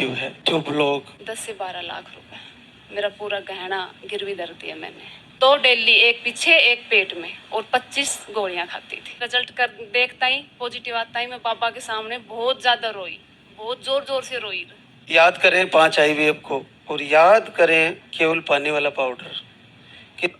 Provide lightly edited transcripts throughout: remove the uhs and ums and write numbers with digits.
Positive है। Tube लोग 10 से 12 लाख रुपए मेरा पूरा गहना गिरवी धर दिया मैंने। 2 डेली, एक पीछे एक पेट में, और 25 गोलियां खाती थी। रिजल्ट कर देखता ही पॉजिटिव आता ही मैं पापा के सामने बहुत ज्यादा रोई, बहुत जोर जोर से रोई। याद करें 5 IVF को, और याद करें केवल पानी वाला पाउडर कि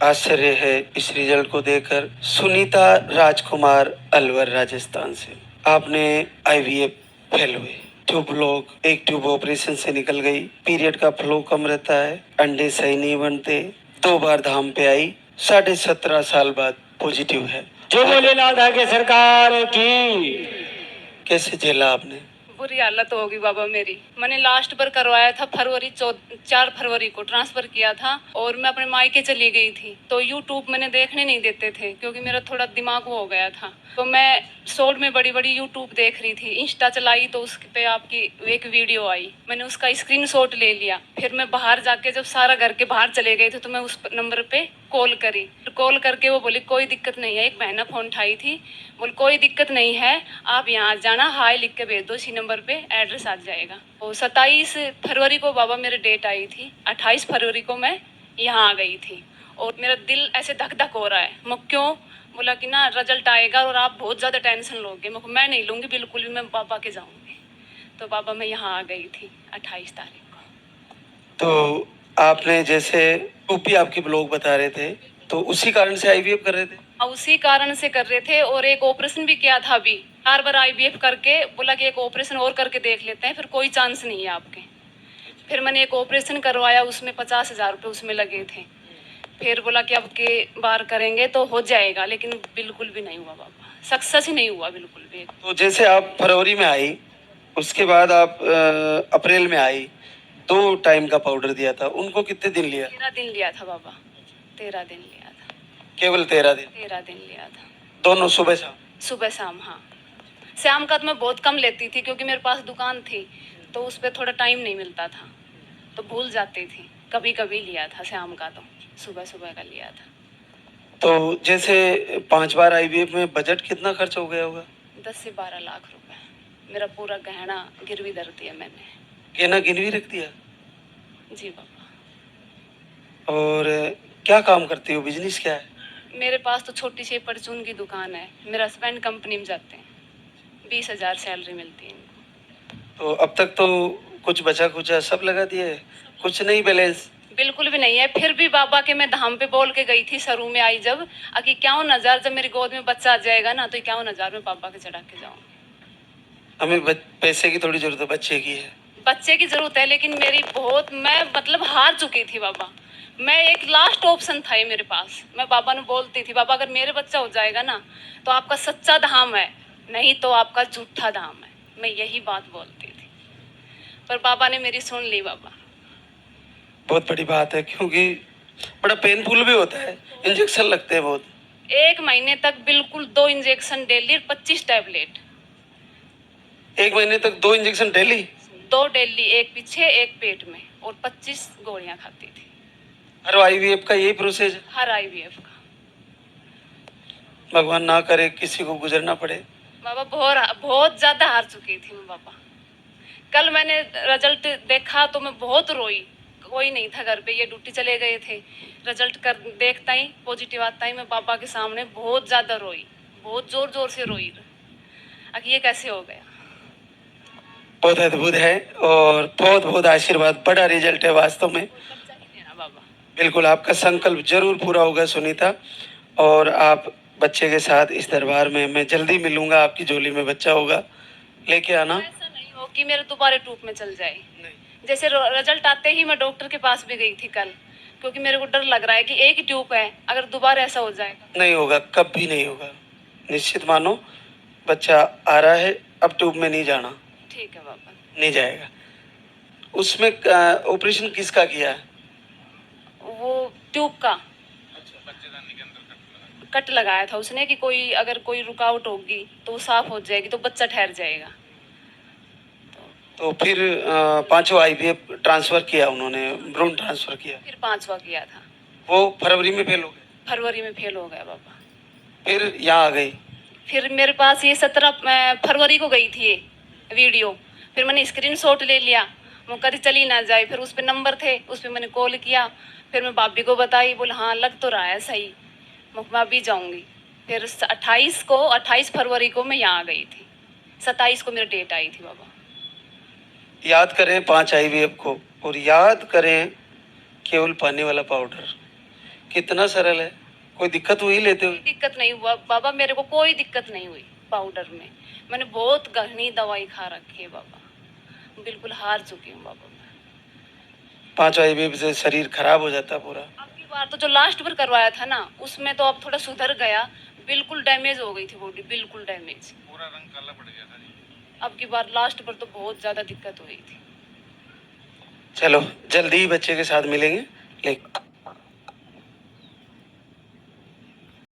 आश्चर्य है इस रिजल्ट को देखकर। सुनीता राजकुमार, अलवर, राजस्थान से आपने IVF फेल हुए। ट्यूब लोग, एक ट्यूब ऑपरेशन से निकल गई, पीरियड का फ्लो कम रहता है, अंडे सही नहीं बनते, 2 बार धाम पे आई, 17.5 साल बाद पॉजिटिव है। जो भोलेनाथ आगे सरकार की। कैसे झेला आपने? बुरी हालत होगी बाबा मेरी। मैंने लास्ट पर करवाया था 4 फरवरी को ट्रांसफर किया था, और मैं अपने मायके चली गई थी। तो यूट्यूब मैंने देखने नहीं देते थे क्योंकि मेरा थोड़ा दिमाग हो गया था। तो मैं शॉर्ट में बड़ी बड़ी यूट्यूब देख रही थी, इंस्टा चलाई तो उस पे आपकी एक वीडियो आई, मैंने उसका स्क्रीनशॉट ले लिया। फिर मैं बाहर जाके जब सारा घर के बाहर चले गए थे तो मैं उस नंबर पे कॉल करी। कॉल करके वो बोली कोई दिक्कत नहीं है। एक बहना फोन उठाई थी, बोल कोई दिक्कत नहीं है, आप यहाँ जाना, हाय लिख के भेज दो, इसी नंबर पे एड्रेस आ जाएगा। तो 27 फरवरी को बाबा मेरे डेट आई थी, 28 फरवरी को मैं यहाँ आ गई थी। और मेरा दिल ऐसे धक धक हो रहा है। मैं क्यों बोला कि ना रिजल्ट आएगा और आप बहुत ज़्यादा टेंशन लोगे। मैं नहीं लूँगी बिल्कुल भी, मैं पापा के जाऊँगी। तो बाबा मैं यहाँ आ गई थी 28 तारीख को। तो आपने जैसे यूपी आपके ब्लॉग बता रहे थे, तो उसी कारण से IVF कर रहे थे? उसी कारण से कर रहे थे, और एक ऑपरेशन भी किया था अभी। 4 बार IVF करके बोला कि एक ऑपरेशन और करके देख लेते हैं, फिर कोई चांस नहीं है आपके। फिर मैंने एक ऑपरेशन करवाया, उसमें 50,000 रुपये उसमें लगे थे। फिर बोला कि अब के बार करेंगे तो हो जाएगा, लेकिन बिल्कुल भी नहीं हुआ बाबा, सक्सेस ही नहीं हुआ बिल्कुल भी। तो जैसे आप फरवरी में आई, उसके बाद आप अप्रैल में आई, 2 टाइम का पाउडर दिया था, उनको कितने दिन लिया? 13 दिन लिया था बाबा, 13 दिन लिया था। केवल 13 दिन? 13 दिन लिया था। दोनों सुबह शाम? सुबह शाम, हाँ। शाम का तो मैं बहुत कम लेती थी क्योंकि मेरे पास दुकान थी, तो उस पर थोड़ा टाइम नहीं मिलता था, तो भूल जाती थी। कभी कभी लिया था शाम का, तो सुबह सुबह का लिया था। तो जैसे 5 बार IVF में बजट कितना खर्च हो गया होगा? 10 से 12 लाख रुपए मेरा पूरा गहना गिरवी धर दिया मैंने। गहना गिरवी रख दिया? जी बाबा। और क्या काम करती हो, बिजनेस क्या है? मेरे पास तो छोटी सी परचून की दुकान है। मेरे हस्बैंड कंपनी में जाते हैं, 20,000 सैलरी मिलती है इनको। तो अब तक तो कुछ बचा कुचा सब लगा दिया है, कुछ नहीं बैलेंस? बिल्कुल भी नहीं है। फिर भी बाबा के मैं धाम पे बोल के गई थी, सरू में आई जब, कि 51,000 जब मेरी गोद में बच्चा आ जाएगा ना, तो 51,000 में पापा के चढ़ा के जाऊंगी। हमें पैसे की थोड़ी जरूरत है, बच्चे की है। बच्चे की जरूरत है, लेकिन मेरी बहुत, मैं मतलब हार चुकी थी बाबा। मैं एक लास्ट ऑप्शन था ये मेरे पास। मैं बाबा ने बोलती थी, बाबा अगर मेरे बच्चा हो जाएगा ना तो आपका सच्चा धाम है, नहीं तो आपका झूठा धाम है। मैं यही बात बोलती थी, पर बाबा ने मेरी सुन ली बाबा। बहुत बड़ी बात है, क्योंकि बड़ा पेनफुल भी होता है, इंजेक्शन लगते हैं बहुत। 1 महीने तक बिल्कुल 2 इंजेक्शन डेली, 25 टैबलेट। 1 महीने तक 2 इंजेक्शन डेली? 2 डेली, एक पीछे एक पेट में, और 25 गोलियां खाती थी। हर IVF का यही प्रोसेस है? हर IVF का। भगवान ना करे किसी को गुजरना पड़े। बाबा बहुत ज्यादा हार चुकी थी मैं बाबा। कल मैंने रिजल्ट देखा तो मैं बहुत रोई। कोई नहीं था घर पे, ये ड्यूटी चले गए थे। रिजल्ट कर देखता ही पॉजिटिव आता ही मैं पापा के सामने बहुत ज्यादा रोई, बहुत जोर जोर से रोई। अब ये कैसे हो गया। बहुत अद्भुत है, और बहुत बहुत आशीर्वाद, बड़ा रिजल्ट है वास्तव में। बच्चा ही देना बाबा। बिल्कुल आपका संकल्प जरूर पूरा होगा सुनीता, और आप बच्चे के साथ इस दरबार में मैं जल्दी मिलूंगा, आपकी झोली में बच्चा होगा, लेके आना। ऐसा नहीं हो कि मेरे दोबारा ट्यूब में चल जाए। जैसे रिजल्ट आते ही मैं डॉक्टर के पास भी गई थी कल, क्योंकि मेरे को डर लग रहा है कि एक ही ट्यूब है, अगर दोबारा ऐसा हो जाएगा। नहीं होगा, कभी नहीं होगा, निश्चित मानो। बच्चा आ रहा है, अब ट्यूब में नहीं जाना। ठीक है बाबा। नहीं जाएगा। उसमें ऑपरेशन किसका किया है? वो ट्यूब का कट लगाया था उसने, कि कोई अगर कोई रुकावट होगी तो वो साफ हो जाएगी, तो बच्चा ठहर जाएगा। तो फिर 5वां IVF ट्रांसफर किया उन्होंने, भ्रूण ट्रांसफर किया। फिर 5वां किया था। वो फरवरी में फेल हो गए? फरवरी में फेल हो गया बाबा। फिर यहाँ आ गई? फिर मेरे पास ये 17 फरवरी को गई थी ये वीडियो। फिर मैंने स्क्रीनशॉट ले लिया, वो कभी चली ना जाए। फिर उस पे नंबर थे, उस पे मैंने कॉल किया। फिर मैं भाभी को बताई, बोले हाँ लग तो रहा है सही, मैं भी जाऊंगी। फिर 28 फरवरी को मैं यहाँ गई थी, 27 को मेरी डेट आई थी बाबा। याद करें 5 आईवीएफ को और याद करें केवल पानी वाला पाउडर। कितना सरल है, कोई दिक्कत हुई लेते कोई हुए? दिक्कत नहीं हुआ बाबा, मेरे को कोई दिक्कत नहीं हुई पाउडर में। मैंने बहुत गहनी दवाई खा रखी है बाबा, बिल्कुल हार चुकी हूँ बाबा मैं। 5 आईवीएफ से शरीर खराब हो जाता पूरा। अब की बार तो जो लास्ट बार करवाया था ना, उसमें तो अब थोड़ा सुधर गया, बिल्कुल डैमेज हो गई थी बॉडी, बिल्कुल डैमेज, पूरा रंग काला पड़ गया था जी। अब की बार लास्ट पर तो बहुत ज्यादा दिक्कत हुई थी। चलो जल्दी ही बच्चे के साथ मिलेंगे, लेकिन